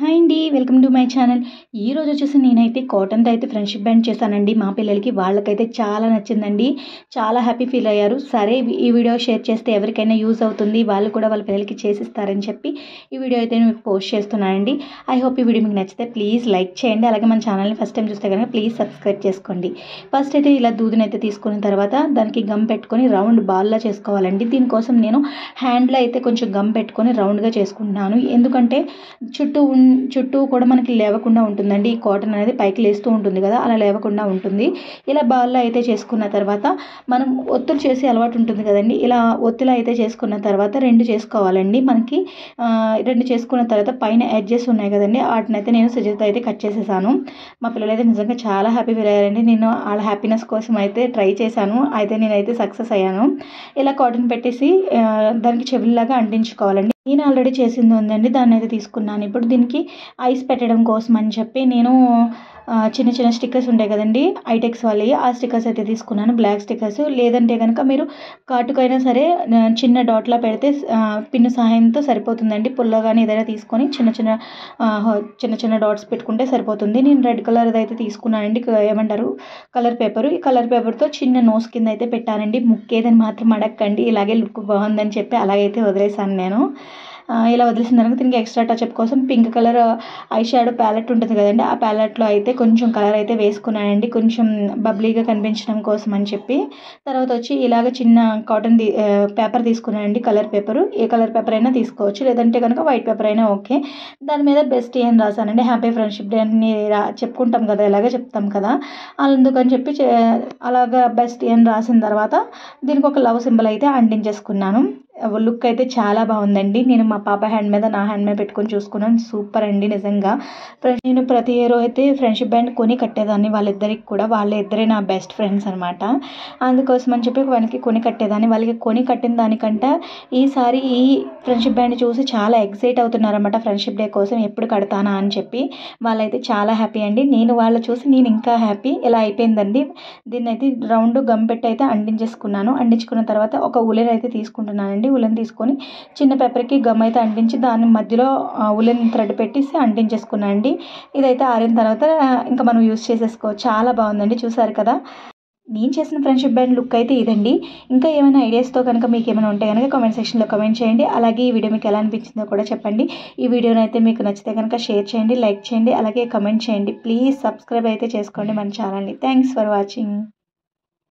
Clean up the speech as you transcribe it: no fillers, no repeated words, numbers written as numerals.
Hi అండి. Welcome to my channel. ఈరోజు వచ్చేసి నేనైతే కాటన్‌తో అయితే ఫ్రెండ్‌షిప్ బ్యాండ్ చేశానండి మా పిల్లలకి. వాళ్ళకైతే చాలా నచ్చిందండి. చాలా హ్యాపీ ఫీల్ అయ్యారు. సరే ఈ వీడియో షేర్ చేస్తే ఎవరికైనా యూజ్ అవుతుంది. వాళ్ళు కూడా వాళ్ళ పిల్లలకి చేసిస్తారని చెప్పి ఈ వీడియో అయితే నేను పోస్ట్ చేస్తున్నానండి. ఐ హోప్ ఈ వీడియో మీకు నచ్చితే ప్లీజ్ లైక్ చేయండి. అలాగే మన ఛానల్ని ఫస్ట్ టైం చూస్తే కనుక ప్లీజ్ సబ్స్క్రైబ్ చేసుకోండి. ఫస్ట్ అయితే ఇలా దూదినైతే తీసుకున్న తర్వాత దానికి గమ్ పెట్టుకొని రౌండ్ బాల్లా చేసుకోవాలండి. దీనికోసం నేను హ్యాండ్లో అయితే కొంచెం గమ్ పెట్టుకొని రౌండ్గా చేసుకుంటున్నాను. ఎందుకంటే చుట్టూ కూడా మనకి లేవకుండా ఉంటుందండి. ఈ కాటన్ అనేది పైకి లేస్తూ ఉంటుంది కదా, అలా లేవకుండా ఉంటుంది. ఇలా బాల్లో అయితే చేసుకున్న తర్వాత మనం ఒత్తులు చేసి అలవాటు ఉంటుంది కదండి. ఇలా ఒత్తులు అయితే చేసుకున్న తర్వాత 2 చేసుకోవాలండి. మనకి 2 చేసుకున్న తర్వాత పైన ఎడ్జెస్ ఉన్నాయి కదండి, వాటినైతే నేను సిజర్తో అయితే కట్ చేసేసాను. మా పిల్లలు అయితే నిజంగా చాలా హ్యాపీ ఫీల్ అయ్యారండి. నేను వాళ్ళ హ్యాపీనెస్ కోసం అయితే ట్రై చేశాను. అయితే నేనైతే సక్సెస్ అయ్యాను. ఇలా కాటన్ పెట్టేసి దానికి చెవుల్లాగా అంటించుకోవాలండి. నేను ఆల్రెడీ చేసింది ఉందండి, దాన్ని అయితే తీసుకున్నాను. ఇప్పుడు దీనికి ఐస్ పెట్టడం కోసం అని చెప్పి నేను చిన్న చిన్న స్టిక్కర్స్ ఉంటాయి కదండి, ఐటెక్స్ వాళ్ళవి, ఆ స్టిక్కర్స్ అయితే తీసుకున్నాను. Black stickers. లేదంటే కనుక మీరు కాటుకైనా సరే చిన్న డాట్లా పెడితే పిన్ను సహాయంతో సరిపోతుందండి. పుల్ల కానీ ఏదైనా తీసుకొని చిన్న చిన్న డాట్స్ పెట్టుకుంటే సరిపోతుంది. నేను రెడ్ కలర్ది అయితే తీసుకున్నానండి. ఏమంటారు, కలర్ పేపర్. ఈ కలర్ పేపర్తో చిన్న నోస్ కింద అయితే పెట్టానండి. ముక్కేదని మాత్రం అడగండి, ఇలాగే లుక్ బాగుందని చెప్పి అలాగైతే వదిలేసాను నేను. ఇలా వదిలేసిన తర్వాత దీనికి ఎక్స్ట్రా టచ్అప్ కోసం pink colour eye shadow palette ఉంటుంది కదండి, ఆ ప్యాలెట్లో అయితే కొంచెం కలర్ అయితే వేసుకున్నానండి, కొంచెం బబ్లీగా కనిపించడం కోసం అని చెప్పి. తర్వాత వచ్చి ఇలాగ చిన్న కాటన్ పేపర్ తీసుకున్నానండి, కలర్ పేపరు. ఏ కలర్ పేపర్ అయినా తీసుకోవచ్చు, లేదంటే కనుక వైట్ పేపర్ అయినా ఓకే. దాని మీద బెస్ట్ అని రాశానండి. హ్యాపీ ఫ్రెండ్షిప్ డే అని చెప్పుకుంటాం కదా, ఇలాగే చెప్తాం కదా, అందుకని చెప్పి అలాగా బెస్ట్ అని రాసిన తర్వాత దీనికి ఒక లవ్ సింబల్ అయితే అంటించేసుకున్నాను. లుక్ అయితే చాలా బాగుందండి. నేను మా పాప హ్యాండ్ మీద నా హ్యాండ్ మీద పెట్టుకొని చూసుకున్నాను. సూపర్ అండి నిజంగా. నేను ప్రతి ఇయర్ అయితే ఫ్రెండ్షిప్ బ్యాండ్ కొని కట్టేదాన్ని వాళ్ళిద్దరికి కూడా. వాళ్ళిద్దరే నా బెస్ట్ ఫ్రెండ్స్ అనమాట. అందుకోసం అని చెప్పి వాళ్ళకి కొని కట్టేదాన్ని. వాళ్ళకి కొని కట్టిన దానికంటే ఈసారి ఈ ఫ్రెండ్షిప్ బ్యాండ్ చూసి చాలా ఎక్సైట్ అవుతున్నారన్నమాట ఫ్రెండ్షిప్ డే కోసం, ఎప్పుడు కడతానా అని చెప్పి. వాళ్ళైతే చాలా హ్యాపీ అండి. వాళ్ళు చూసి నేను ఇంకా హ్యాపీ. ఇలా అయిపోయిందండి. దీన్ని అయితే రౌండ్ గమ్ పెట్టి అయితే అంటించేసుకున్నాను. అంటించుకున్న తర్వాత ఒక ఉలెన్ అయితే తీసుకుంటున్నానండి. ఉలెన్ తీసుకొని చిన్న పేపర్కి గమ్ అయితే అంటించి దాని మధ్యలో ఉలెన్ థ్రెడ్ పెట్టేసి అంటించేసుకున్నాను అండి. ఇదైతే ఆరిన తర్వాత ఇంకా మనం యూజ్ చేసేసుకోవచ్చు. చాలా బాగుందండి, చూసారు కదా. నేను చేసిన ఫ్రెండ్షిప్ బ్యాండ్ లుక్ అయితే ఇదండి. ఇంకా ఏమైనా ఐడియాస్తో కనుక మీకు ఏమైనా ఉంటే కనుక కామెంట్ సెక్షన్లో కామెంట్ చేయండి. అలాగే ఈ వీడియో మీకు ఎలా అనిపించిందో కూడా చెప్పండి. ఈ వీడియోని అయితే మీకు నచ్చితే కనుక షేర్ చేయండి, లైక్ చేయండి, అలాగే కామెంట్ చేయండి. ప్లీజ్ సబ్స్క్రైబ్ అయితే చేసుకోండి మన ఛానల్ని. Thanks for watching.